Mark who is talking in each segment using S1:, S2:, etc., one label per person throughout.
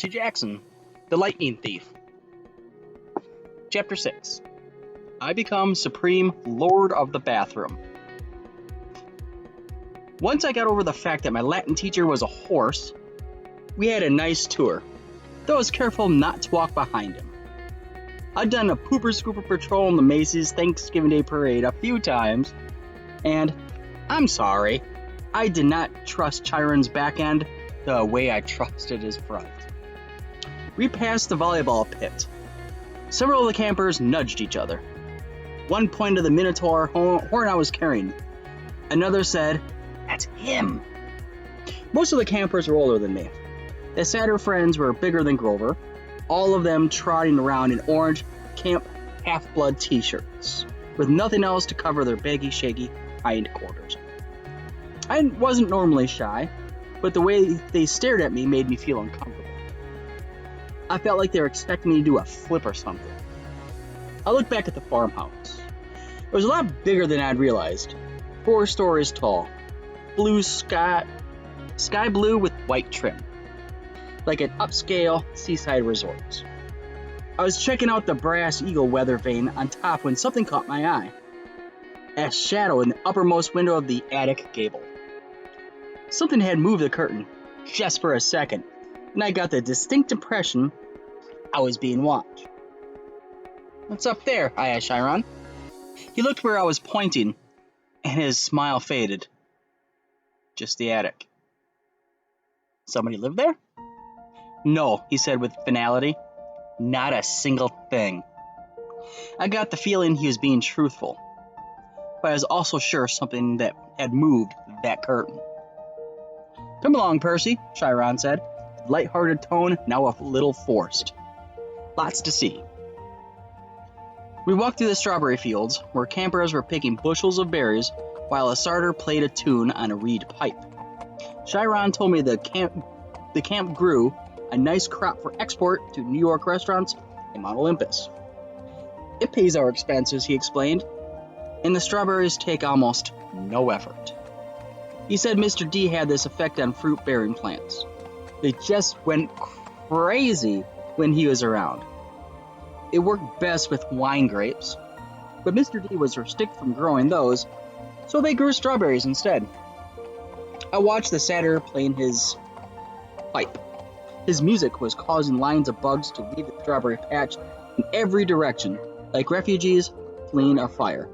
S1: Percy Jackson, the Lightning Thief. Chapter 6. I become Supreme Lord of the Bathroom. Once I got over the fact that my Latin teacher was a horse, we had a nice tour, though I was careful not to walk behind him. I'd done a pooper scooper patrol in the Macy's Thanksgiving Day Parade a few times, and I'm sorry, I did not trust Chiron's back end the way I trusted his front. We passed the volleyball pit. Several of the campers nudged each other. One pointed to the Minotaur horn I was carrying. Another said, "That's him." Most of the campers were older than me. The sadder friends were bigger than Grover, all of them trotting around in orange Camp Half-Blood t-shirts, with nothing else to cover their baggy, shaggy hindquarters. I wasn't normally shy, but the way they stared at me made me feel uncomfortable. I felt like they were expecting me to do a flip or something. I looked back at the farmhouse. It was a lot bigger than I'd realized. 4 stories tall. Blue sky blue with white trim. Like an upscale seaside resort. I was checking out the brass eagle weather vane on top when something caught my eye. A shadow in the uppermost window of the attic gable. Something had moved the curtain, just for a second, and I got the distinct impression I was being watched. "What's up there?" I asked Chiron. He looked where I was pointing, and his smile faded. "Just the attic." "Somebody live there?" "No," he said with finality. "Not a single thing." I got the feeling he was being truthful, but I was also sure something that had moved that curtain. "Come along, Percy," Chiron said, light-hearted tone now a little forced. "Lots to see." We walked through the strawberry fields, where campers were picking bushels of berries while a starter played a tune on a reed pipe. Chiron told me the camp grew a nice crop for export to New York restaurants in Mount Olympus. "It pays our expenses," he explained, "and the strawberries take almost no effort." He said Mr. D had this effect on fruit-bearing plants. They just went crazy when he was around. It worked best with wine grapes, but Mr. D was restricted from growing those, so they grew strawberries instead. I watched the satyr playing his pipe. His music was causing lines of bugs to leave the strawberry patch in every direction, like refugees fleeing a fire.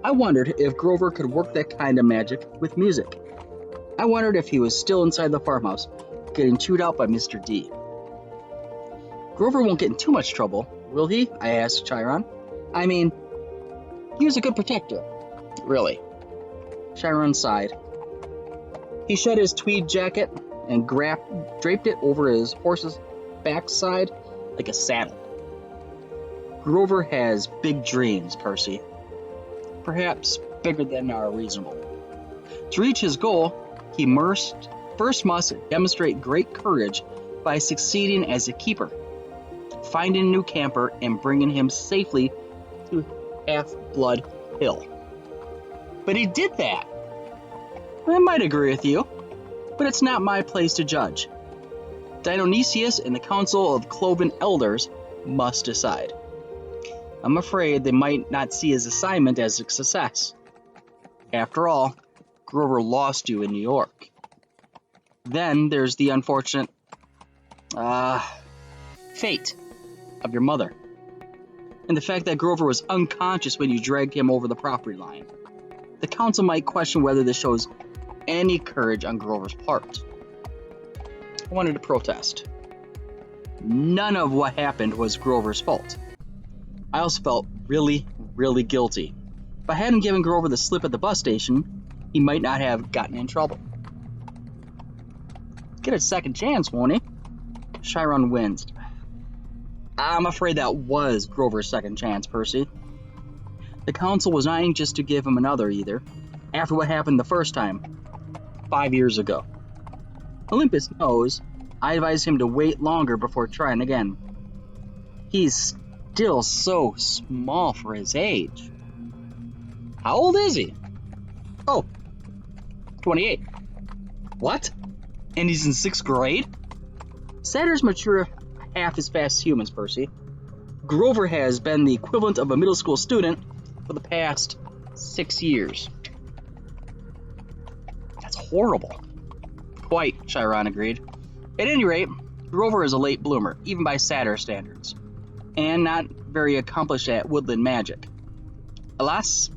S1: I wondered if Grover could work that kind of magic with music. I wondered if he was still inside the farmhouse, getting chewed out by Mr. D. "Grover won't get in too much trouble, will he?" I asked Chiron. "I mean, he was a good protector." "Really?" Chiron sighed. He shed his tweed jacket and draped it over his horse's backside like a saddle. "Grover has big dreams, Percy. Perhaps bigger than are reasonable. To reach his goal, he first must demonstrate great courage by succeeding as a keeper, finding a new camper and bringing him safely to Half-Blood Hill." "But he did that." "I might agree with you, but it's not my place to judge. Dionysius and the Council of Cloven Elders must decide. I'm afraid they might not see his assignment as a success. After all, Grover lost you in New York. Then there's the unfortunate fate of your mother, and the fact that Grover was unconscious when you dragged him over the property line. The council might question whether this shows any courage on Grover's part." I wanted to protest. None of what happened was Grover's fault. I also felt really, really guilty. If I hadn't given Grover the slip at the bus station, he might not have gotten in trouble. "Get a second chance, won't he?" Chiron winced. "I'm afraid that was Grover's second chance, Percy. The council was not anxious to give him another either, after what happened the first time, 5 years ago. Olympus knows I advised him to wait longer before trying again. He's still so small for his age." "How old is he?" "Oh, 28. "What? And he's in 6th grade?" Satyrs mature half as fast as humans, Percy. Grover has been the equivalent of a middle school student for the past 6 years. That's horrible. Quite, Chiron agreed. At any rate, Grover is a late bloomer, even by satyr standards, and not very accomplished at woodland magic. Alas,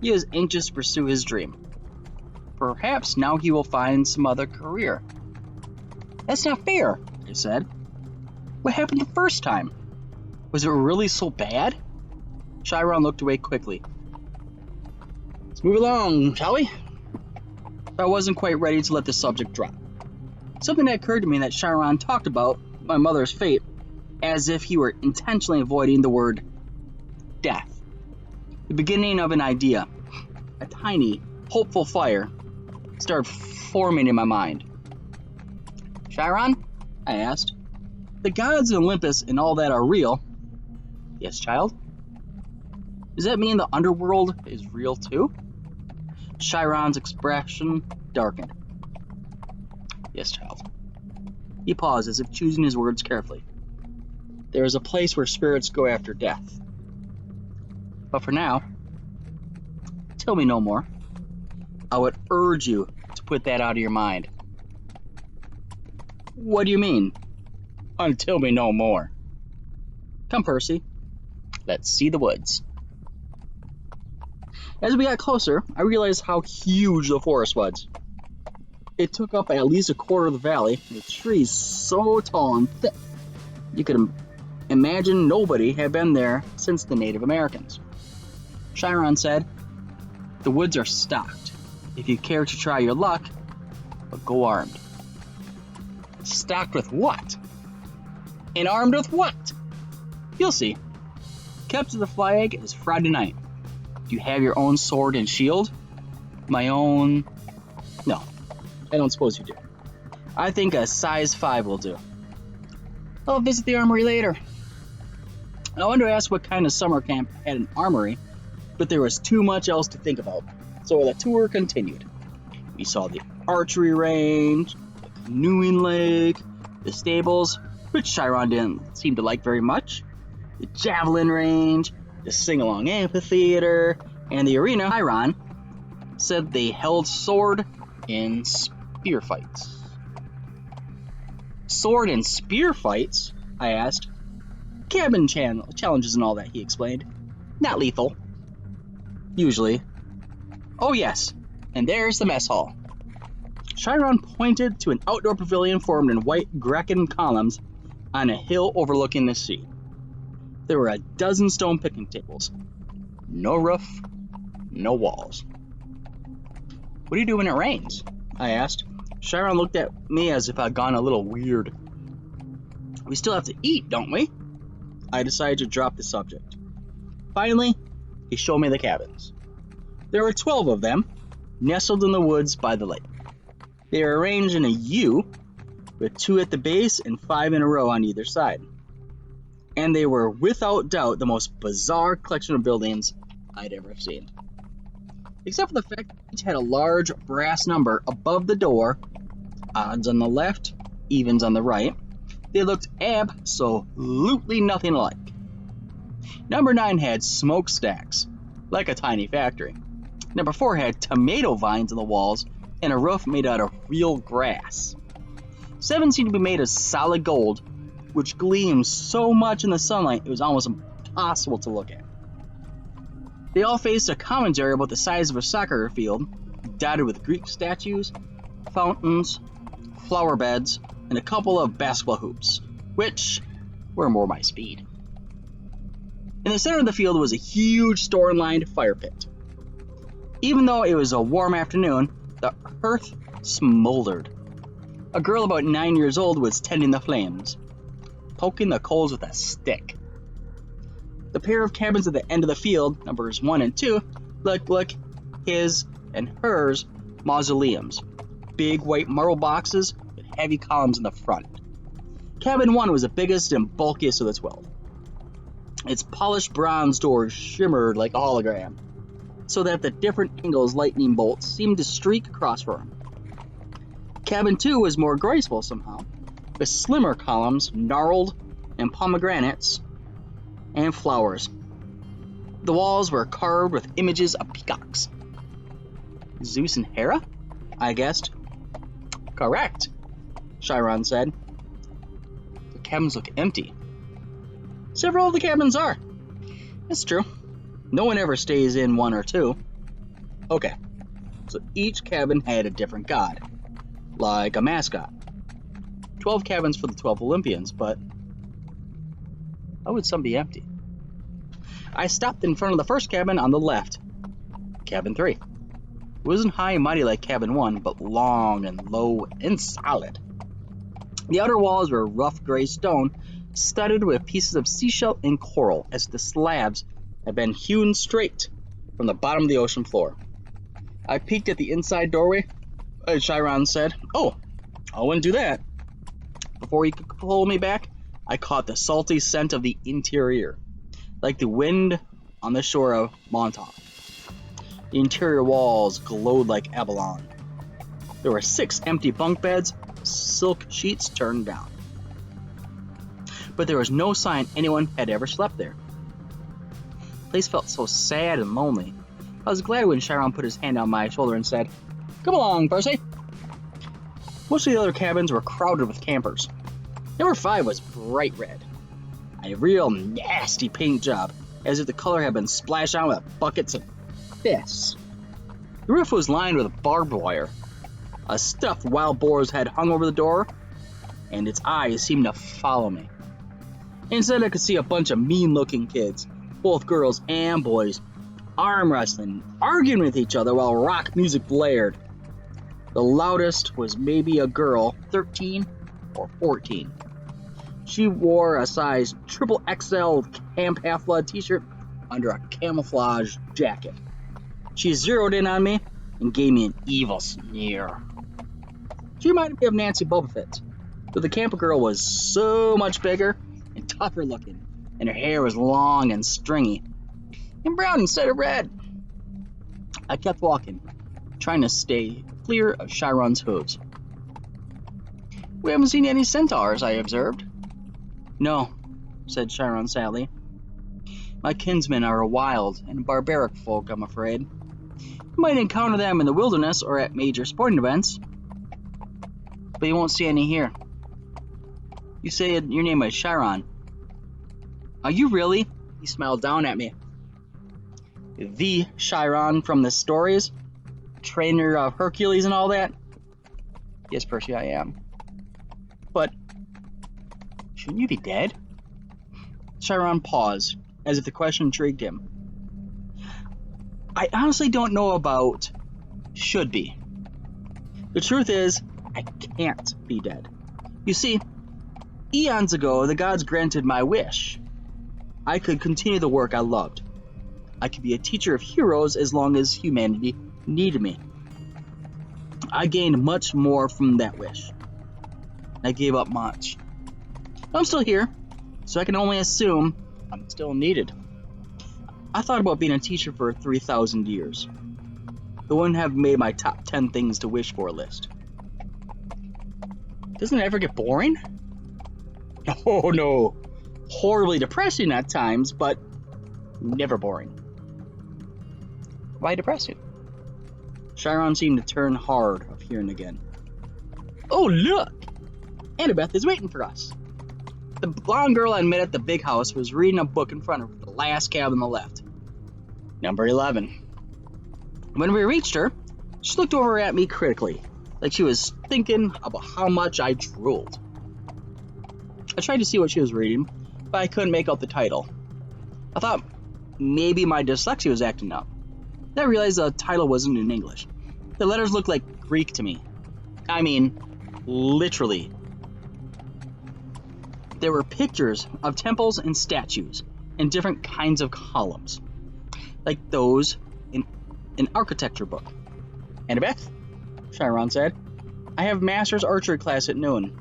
S1: he is anxious to pursue his dream. Perhaps now he will find some other career. That's not fair, I said. What happened the first time? Was it really so bad? Chiron looked away quickly. Let's move along, shall we? I wasn't quite ready to let the subject drop. Something that occurred to me that Chiron talked about my mother's fate as if he were intentionally avoiding the word death. The beginning of an idea, a tiny, hopeful fire, started forming in my mind. Chiron? I asked. The gods and Olympus and all that are real. Yes, child. Does that mean the underworld is real too? Chiron's expression darkened. Yes, child. He paused as if choosing his words carefully. There is a place where spirits go after death. But for now, tell me no more. I would urge you to put that out of your mind. What do you mean? Until me no more. Come, Percy. Let's see the woods. As we got closer, I realized how huge the forest was. It took up at least a quarter of the valley, with trees so tall and thick, you could imagine nobody had been there since the Native Americans. Chiron said, the woods are stocked. If you care to try your luck, but go armed. Stocked with what? And armed with what? You'll see. Kept to the flag, it is Friday night. Do you have your own sword and shield? My own... No, I don't suppose you do. I think a size 5 will do. I'll visit the armory later. I wanted to ask what kind of summer camp had an armory, but there was too much else to think about, so the tour continued. We saw the archery range, the canoeing lake, the stables, which Chiron didn't seem to like very much, the javelin range, the sing-along amphitheater, and the arena. Chiron said they held sword and spear fights. Sword and spear fights? I asked. Cabin challenges and all that, he explained. Not lethal. Usually. Oh yes, and there's the mess hall. Chiron pointed to an outdoor pavilion formed in white Grecan columns on a hill overlooking the sea. There were a dozen stone picnic tables. No roof, no walls. What do you do when it rains? I asked. Chiron looked at me as if I'd gone a little weird. We still have to eat, don't we? I decided to drop the subject. Finally, he showed me the cabins. There were 12 of them, nestled in the woods by the lake. They were arranged in a U, with 2 at the base and 5 in a row on either side. And they were without doubt the most bizarre collection of buildings I'd ever seen. Except for the fact that each had a large brass number above the door, odds on the left, evens on the right. They looked absolutely nothing alike. Number 9 had smokestacks, like a tiny factory. Number 4 had tomato vines on the walls and a roof made out of real grass. 7 seemed to be made of solid gold, which gleamed so much in the sunlight it was almost impossible to look at. They all faced a commentary about the size of a soccer field, dotted with Greek statues, fountains, flower beds, and a couple of basketball hoops, which were more my speed. In the center of the field was a huge storm-lined fire pit. Even though it was a warm afternoon, the hearth smoldered. A girl about 9 years old was tending the flames, poking the coals with a stick. The pair of cabins at the end of the field, numbers 1 and 2, looked like his and hers mausoleums. Big white marble boxes with heavy columns in the front. Cabin 1 was the biggest and bulkiest of the 12. Its polished bronze doors shimmered like a hologram, so that the different angles lightning bolts seemed to streak across for him. Cabin 2 was more graceful somehow. with slimmer columns, gnarled and pomegranates, and flowers. The walls were carved with images of peacocks. Zeus and Hera? I guessed. Correct, Chiron said. The cabins look empty. Several of the cabins are. That's true. No one ever stays in one or two. Okay, so each cabin had a different god, like a mascot. 12 cabins for the 12 Olympians, but how would some be empty? I stopped in front of the first cabin on the left. Cabin 3. It wasn't high and mighty like cabin 1, but long and low and solid. The outer walls were rough gray stone, studded with pieces of seashell and coral, as the slabs had been hewn straight from the bottom of the ocean floor. I peeked at the inside doorway. Chiron said, "Oh, I wouldn't do that." Before he could pull me back, I caught the salty scent of the interior, like the wind on the shore of Montauk. The interior walls glowed like abalone. There were 6 empty bunk beds, silk sheets turned down. But there was no sign anyone had ever slept there. The place felt so sad and lonely. I was glad when Chiron put his hand on my shoulder and said, "Come along, Percy." Most of the other cabins were crowded with campers. Number 5 was bright red. A real nasty paint job, as if the color had been splashed on with buckets and fists. The roof was lined with barbed wire. A stuffed wild boar's head hung over the door, and its eyes seemed to follow me. Instead, I could see a bunch of mean-looking kids, both girls and boys, arm wrestling, arguing with each other while rock music blared. The loudest was maybe a girl, 13 or 14. She wore a size XXL Camp Half-Blood t-shirt under a camouflage jacket. She zeroed in on me and gave me an evil sneer. She reminded me of Nancy Bullfit, but the camper girl was so much bigger and tougher looking, and her hair was long and stringy, and brown instead of red. I kept walking, trying to stay clear of Chiron's hooves. "We haven't seen any centaurs," I observed. "No," said Chiron sadly. "My kinsmen are a wild and barbaric folk, I'm afraid. You might encounter them in the wilderness or at major sporting events, but you won't see any here. You say your name is Chiron. Are you really?" He smiled down at me. "The Chiron from the stories? Trainer of Hercules and all that?" "Yes, Percy, I am." "But shouldn't you be dead?" Chiron paused, as if the question intrigued him. "I honestly don't know about should be. The truth is, I can't be dead. You see, eons ago, the gods granted my wish. I could continue the work I loved. I could be a teacher of heroes as long as humanity needed me. I gained much more from that wish. I gave up much. I'm still here, so I can only assume I'm still needed. I thought about being a teacher for 3,000 years. It wouldn't have made my top 10 things to wish for list." "Doesn't it ever get boring?" "Oh no. Horribly depressing at times, but never boring." "Why depressing?" Chiron seemed to turn hard of hearing again. "Oh, look! Annabeth is waiting for us." The blonde girl I met at the big house was reading a book in front of the last cab on the left. Number 11. When we reached her, she looked over at me critically, like she was thinking about how much I drooled. I tried to see what she was reading, but I couldn't make out the title. I thought maybe my dyslexia was acting up. Then I realized the title wasn't in English. The letters looked like Greek to me. I mean, literally. There were pictures of temples and statues in different kinds of columns, like those in an architecture book. "Annabeth," Chiron said, "I have master's archery class at noon.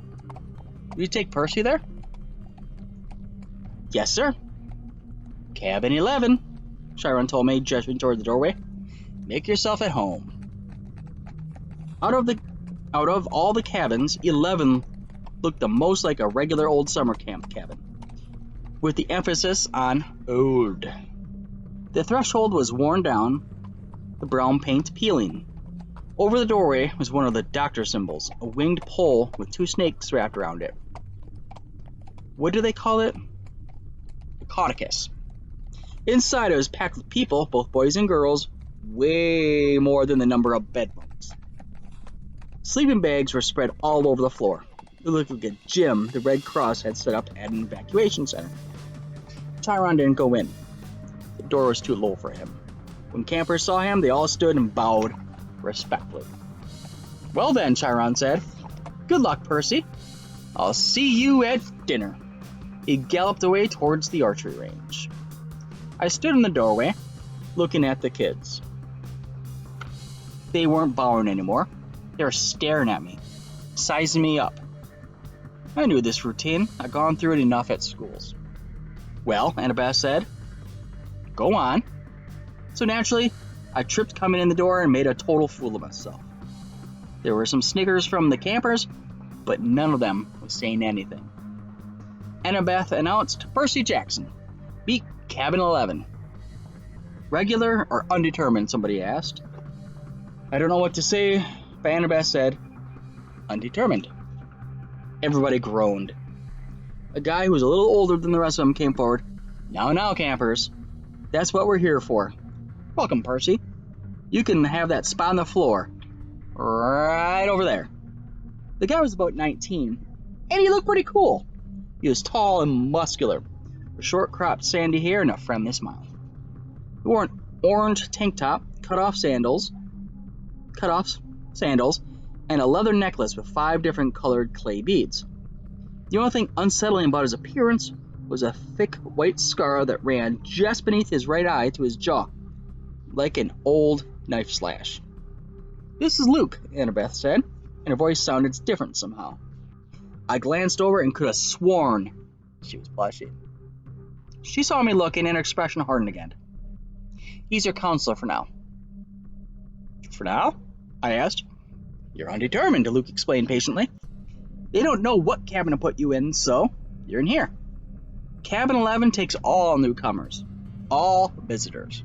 S1: Will you take Percy there?" "Yes, sir." "Cabin 11, Chiron told me, gesturing toward the doorway. "Make yourself at home." Out of all the cabins, 11 looked the most like a regular old summer camp cabin, with the emphasis on old. The threshold was worn down, the brown paint peeling. Over the doorway was one of the doctor symbols, a winged pole with 2 snakes wrapped around it. What do they call it? A caudicus. Inside, it was packed with people, both boys and girls, way more than the number of bedrooms. Sleeping bags were spread all over the floor. It looked like a gym the Red Cross had set up at an evacuation center. Chiron didn't go in. The door was too low for him. When campers saw him, they all stood and bowed respectfully. Well then, Chiron said. Good luck, Percy. I'll see you at dinner. He galloped away towards the archery range. I stood in the doorway, looking at the kids. They weren't bowing anymore. They were staring at me, sizing me up. I knew this routine. I'd gone through it enough at schools. Well, Annabeth said, go on. So naturally, I tripped coming in the door and made a total fool of myself. There were some snickers from the campers, but none of them was saying anything. Annabeth announced Percy Jackson beat Cabin 11. Regular or undetermined, somebody asked. I don't know what to say, but Annabeth said, undetermined. Everybody groaned. A guy who was a little older than the rest of them came forward. Now, campers. That's what we're here for. Welcome, Percy. You can have that spot on the floor. Right over there. The guy was about 19, and he looked pretty cool. He was tall and muscular, with short-cropped sandy hair and a friendly smile. He wore an orange tank top, cut-off sandals, and a leather necklace with 5 different colored clay beads. The only thing unsettling about his appearance was a thick white scar that ran just beneath his right eye to his jaw, like an old knife slash. This is Luke, Annabeth said, and her voice sounded different somehow. I glanced over and could have sworn she was blushing. She saw me looking and her expression hardened again. He's your counselor for now. For now? I asked. You're undetermined, Luke explained patiently. They don't know what cabin to put you in, so you're in here. Cabin 11 takes all newcomers, all visitors.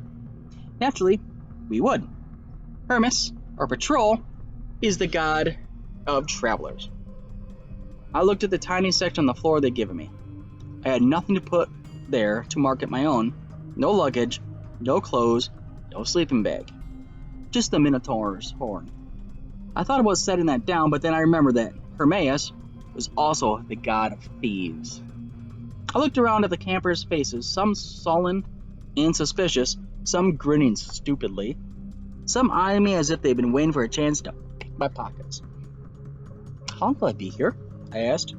S1: Naturally, we would. Hermes, or Patrol, is the god of travelers. I looked at the tiny section on the floor they'd given me. I had nothing to put there to mark it my own. No luggage, no clothes, no sleeping bag. Just the Minotaur's horn. I thought about setting that down, but then I remembered that Hermes was also the god of thieves. I looked around at the campers' faces, some sullen and suspicious, some grinning stupidly, some eyeing me as if they'd been waiting for a chance to pick my pockets. How long will I be here? I asked.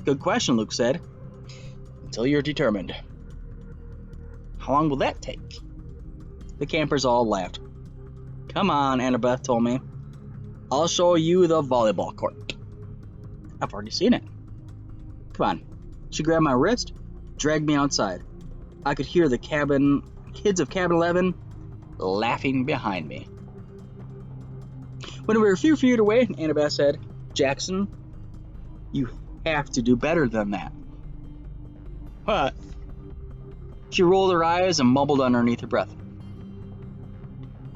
S1: Good question, Luke said. Until you're determined. How long will that take? The campers all laughed. Come on, Annabeth told me. I'll show you the volleyball court. I've already seen it. Come on. She grabbed my wrist, dragged me outside. I could hear the kids of Cabin 11 laughing behind me. When we were a few feet away, Annabeth said, Jackson, you have to do better than that. What? She rolled her eyes and mumbled underneath her breath.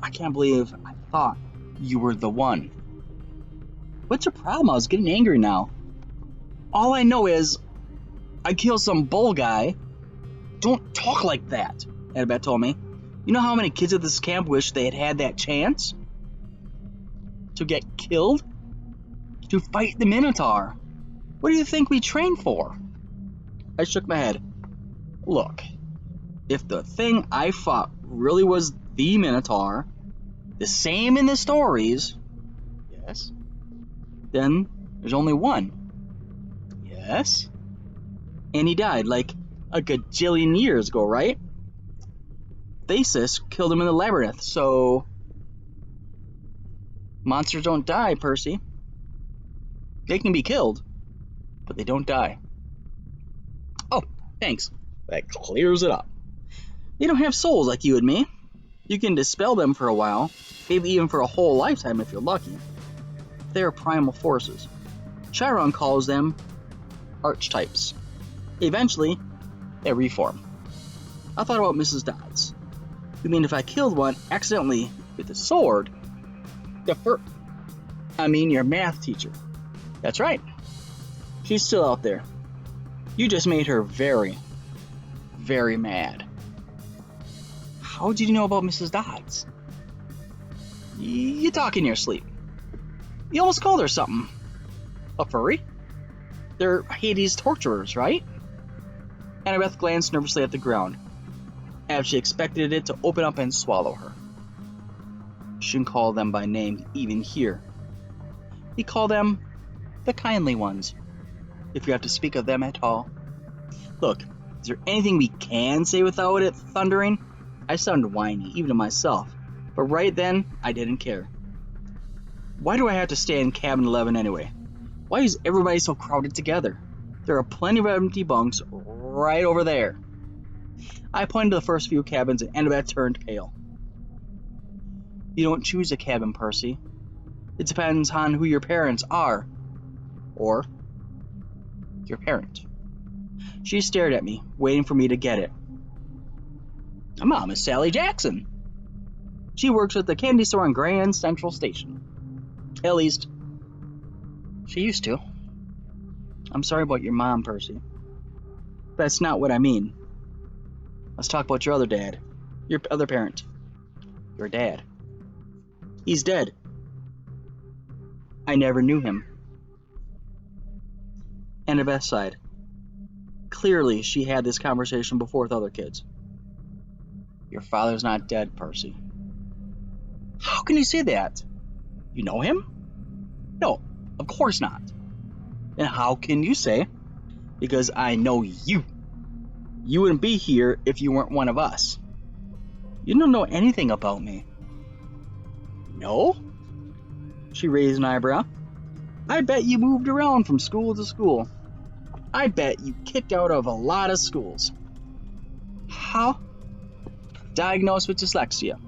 S1: I can't believe I thought you were the one. What's your problem? I was getting angry now. All I know is I killed some bull guy. Don't talk like that, Annabeth told me. You know how many kids at this camp wish they had had that chance? To get killed? To fight the Minotaur? What do you think we trained for? I shook my head. Look, if the thing I fought really was the Minotaur, the same in the stories, yes, then there's only one. Yes? And he died like a gajillion years ago, right? Theseus killed him in the labyrinth, so monsters don't die, Percy. They can be killed, but they don't die. Oh, thanks. That clears it up. They don't have souls like you and me. You can dispel them for a while, maybe even for a whole lifetime if you're lucky. They are primal forces. Chiron calls them archetypes. Eventually, they reform. I thought about Mrs. Dodds. You mean if I killed one accidentally with a sword, your math teacher. That's right. She's still out there. You just made her very, very mad. How did you know about Mrs. Dodds? You talk in your sleep. You almost called her something. A furry? They're Hades torturers, right? Annabeth glanced nervously at the ground, as she expected it to open up and swallow her. You shouldn't call them by name even here. We call them the kindly ones, if you have to speak of them at all. Look, is there anything we can say without it thundering? I sounded whiny, even to myself, but right then, I didn't care. Why do I have to stay in cabin 11 anyway? Why is everybody so crowded together? There are plenty of empty bunks right over there. I pointed to the first few cabins and Annabeth turned pale. You don't choose a cabin, Percy. It depends on who your parents are. Or your parent. She stared at me, waiting for me to get it. My mom is Sally Jackson. She works at the candy store on Grand Central Station. At least, she used to. I'm sorry about your mom, Percy. That's not what I mean. Let's talk about your other dad. Your other parent. Your dad. He's dead. I never knew him. Annabeth sighed. Clearly, she had this conversation before with other kids. Your father's not dead, Percy. How can you say that? You know him? No, of course not. Then how can you say? Because I know you. You wouldn't be here if you weren't one of us. You don't know anything about me. No? She raised an eyebrow. I bet you moved around from school to school. I bet you kicked out of a lot of schools. How? Diagnosed with dyslexia.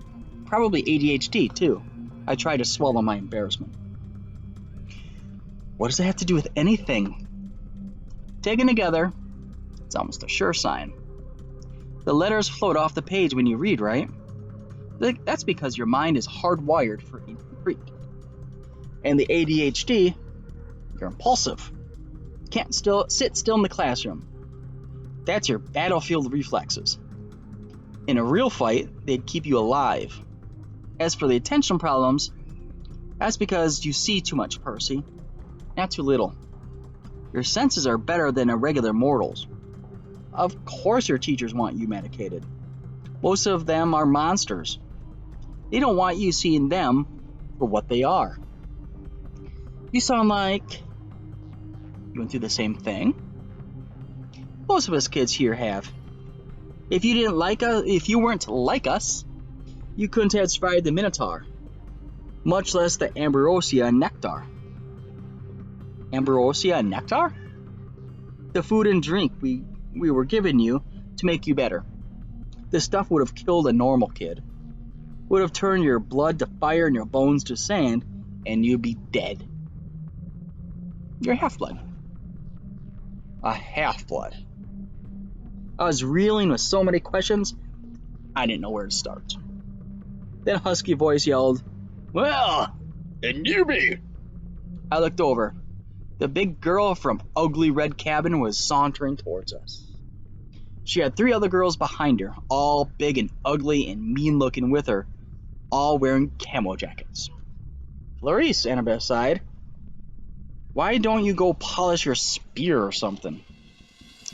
S1: Probably ADHD, too. I tried to swallow my embarrassment. What does it have to do with anything? Taken together, it's almost a sure sign. The letters float off the page when you read, right? That's because your mind is hardwired for incomplete. And the ADHD, you're impulsive. Can't sit still in the classroom. That's your battlefield reflexes. In a real fight, they'd keep you alive. As for the attention problems, that's because you see too much, Percy. Not too little. Your senses are better than a regular mortal's. Of course your teachers want you medicated. Most of them are monsters. They don't want you seeing them for what they are. You sound like you went through the same thing. Most of us kids here have. If you weren't like us, you couldn't have survived the Minotaur, much less the Ambrosia and Nectar. Ambrosia and Nectar? The food and drink we were giving you to make you better. This stuff would have killed a normal kid. Would have turned your blood to fire and your bones to sand, and you'd be dead. You're half-blood. A half-blood. I was reeling with so many questions, I didn't know where to start. Then a husky voice yelled, Well, a newbie! I looked over. The big girl from Ugly Red Cabin was sauntering towards us. She had 3 other girls behind her, all big and ugly and mean-looking with her, all wearing camo jackets. Clarice, Annabeth sighed. Why don't you go polish your spear or something?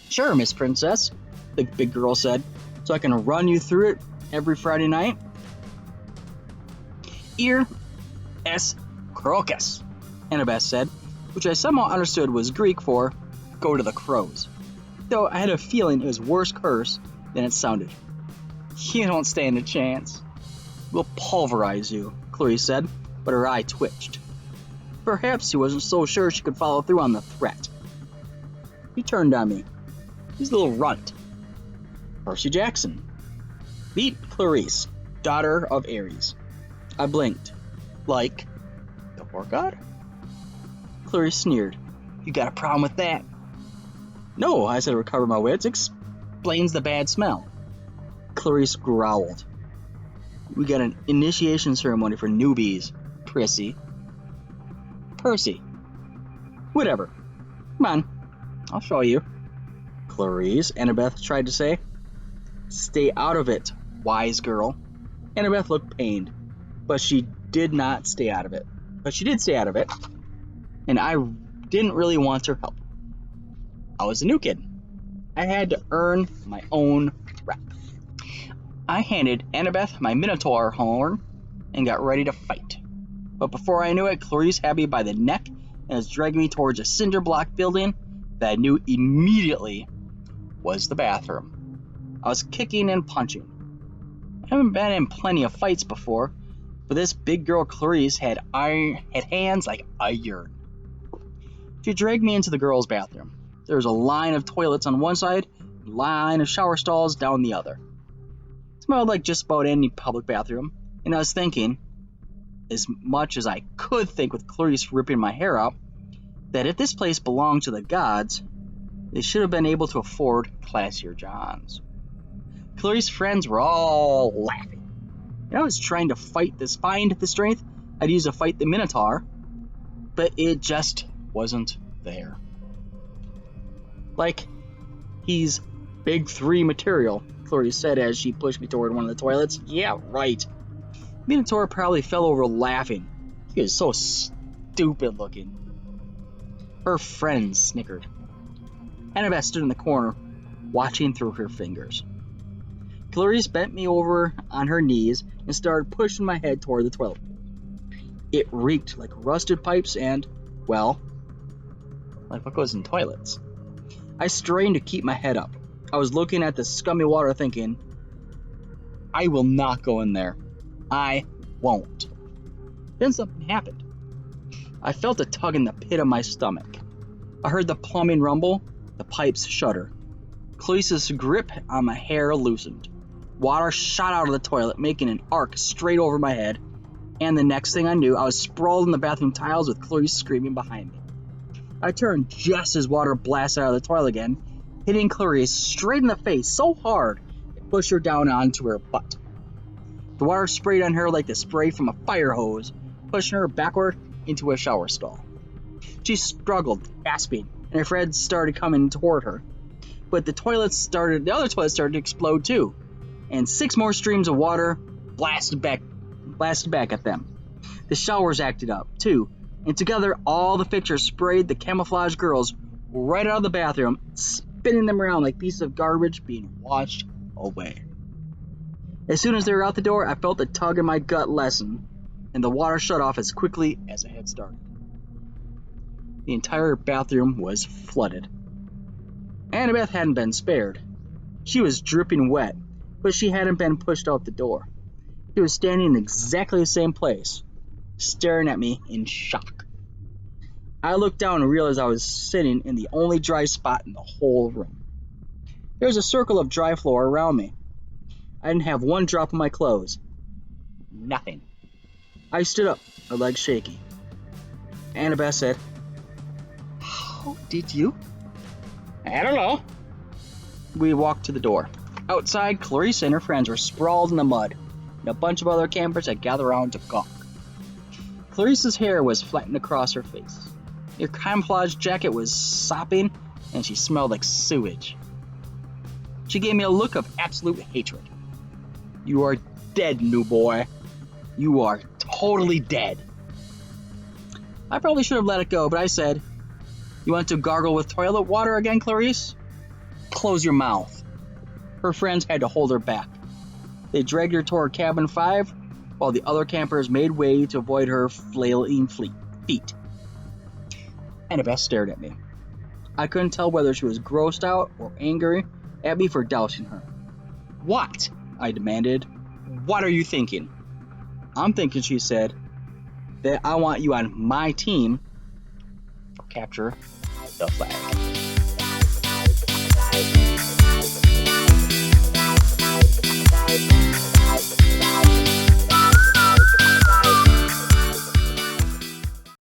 S1: Sure, Miss Princess, the big girl said, so I can run you through it every Friday night. Ear S. Crocus, Annabeth said, which I somehow understood was Greek for go to the crows, though I had a feeling it was worse curse than it sounded. You don't stand a chance. We'll pulverize you, Clarice said, but her eye twitched. Perhaps she wasn't so sure she could follow through on the threat. He turned on me. He's a little runt. Percy Jackson. Beat Clarice, daughter of Ares. I blinked. Like the war god? Clarice sneered. You got a problem with that? No, I said, recover my wits. Explains the bad smell. Clarice growled. We got an initiation ceremony for newbies, Percy. Whatever. Come on, I'll show you. Clarice, Annabeth tried to say. Stay out of it, wise girl. Annabeth looked pained, but she did stay out of it. And I didn't really want her help. I was a new kid. I had to earn my own rep. I handed Annabeth my Minotaur horn and got ready to fight. But before I knew it, Clarice had me by the neck and was dragging me towards a cinder block building that I knew immediately was the bathroom. I was kicking and punching. I haven't been in plenty of fights before, but this big girl Clarice had hands like iron. She dragged me into the girls' bathroom. There was a line of toilets on one side, a line of shower stalls down the other. It smelled like just about any public bathroom, and I was thinking, as much as I could think with Clarice ripping my hair out, that if this place belonged to the gods, they should have been able to afford classier johns. Clarice's friends were all laughing. I was trying to find the strength I'd use to fight the Minotaur, but it just wasn't there. Like, he's big 3 material, Clarice said as she pushed me toward one of the toilets. Yeah, right. Minotaur probably fell over laughing. He was so stupid looking. Her friends snickered. Annabeth stood in the corner, watching through her fingers. Clarice bent me over on her knees and started pushing my head toward the toilet. It reeked like rusted pipes and, well, like what goes in toilets. I strained to keep my head up. I was looking at the scummy water thinking, I will not go in there. I won't. Then something happened. I felt a tug in the pit of my stomach. I heard the plumbing rumble, the pipes shudder. Clarice's grip on my hair loosened. Water shot out of the toilet, making an arc straight over my head, and the next thing I knew, I was sprawled in the bathroom tiles with Clarice screaming behind me. I turned just as water blasted out of the toilet again, hitting Clarice straight in the face so hard it pushed her down onto her butt. The water sprayed on her like the spray from a fire hose, pushing her backward into a shower stall. She struggled, gasping, and her friends started coming toward her. But the other toilets started to explode too, and 6 more streams of water blasted back at them. The showers acted up too, and together all the fixtures sprayed the camouflage girls right out of the bathroom, spinning them around like pieces of garbage being washed away. As soon as they were out the door, I felt the tug in my gut lessen, and the water shut off as quickly as it had started. The entire bathroom was flooded. Annabeth hadn't been spared. She was dripping wet, but she hadn't been pushed out the door. She was standing in exactly the same place, staring at me in shock. I looked down and realized I was sitting in the only dry spot in the whole room. There was a circle of dry floor around me. I didn't have one drop of my clothes. Nothing. I stood up, my legs shaky. Annabeth said, How did you? I don't know. We walked to the door. Outside, Clarice and her friends were sprawled in the mud, and a bunch of other campers had gathered around to gawk. Clarice's hair was flattened across her face. Her camouflage jacket was sopping, and she smelled like sewage. She gave me a look of absolute hatred. You are dead, new boy. You are totally dead. I probably should have let it go, but I said, You want to gargle with toilet water again, Clarice? Close your mouth. Her friends had to hold her back. They dragged her toward cabin 5, while the other campers made way to avoid her flailing feet. Annabeth stared at me. I couldn't tell whether she was grossed out or angry at me for dousing her. What? I demanded. What are you thinking? I'm thinking, she said, that I want you on my team for capture the flag.